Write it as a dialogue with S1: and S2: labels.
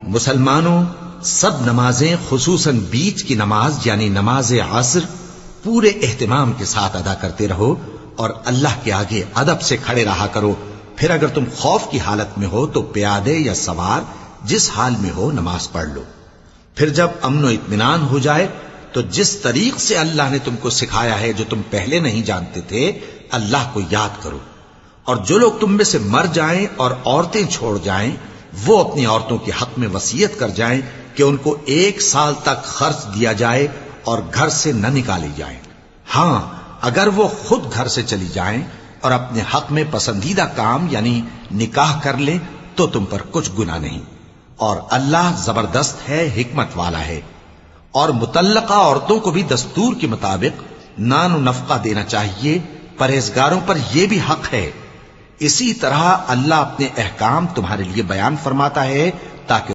S1: मुसलमानों, सब नमाजें खुसूसन बीच की नमाज यानी नमाज असर पूरे एहतिमाम के साथ अदा करते रहो और अल्लाह के आगे अदब से खड़े रहा करो। फिर अगर तुम खौफ की हालत में हो तो प्यादे या सवार जिस हाल में हो नमाज पढ़ लो। फिर जब अमन इत्मीनान हो जाए तो जिस तरीक से अल्लाह ने तुमको सिखाया है, जो तुम पहले नहीं जानते थे, अल्लाह को याद करो। और जो लोग तुम में से मर जाएं और औरतें छोड़ जाएं, वो अपनी औरतों के हक में वसीयत कर जाएं कि उनको 1 साल तक खर्च दिया जाए और घर से न निकाली जाए। हां, अगर वो खुद घर से चली जाएं और अपने हक में पसंदीदा काम यानी निकाह कर लें तो तुम पर कुछ गुनाह नहीं। और अल्लाह जबरदस्त है, हिकमत वाला है। और मुतल्लका औरतों को भी दस्तूर के मुताबिक नान नफका देना चाहिए। परहेजगारों पर यह भी हक है। इसी तरह अल्लाह अपने अहकाम तुम्हारे लिए बयान फरमाता है ताकि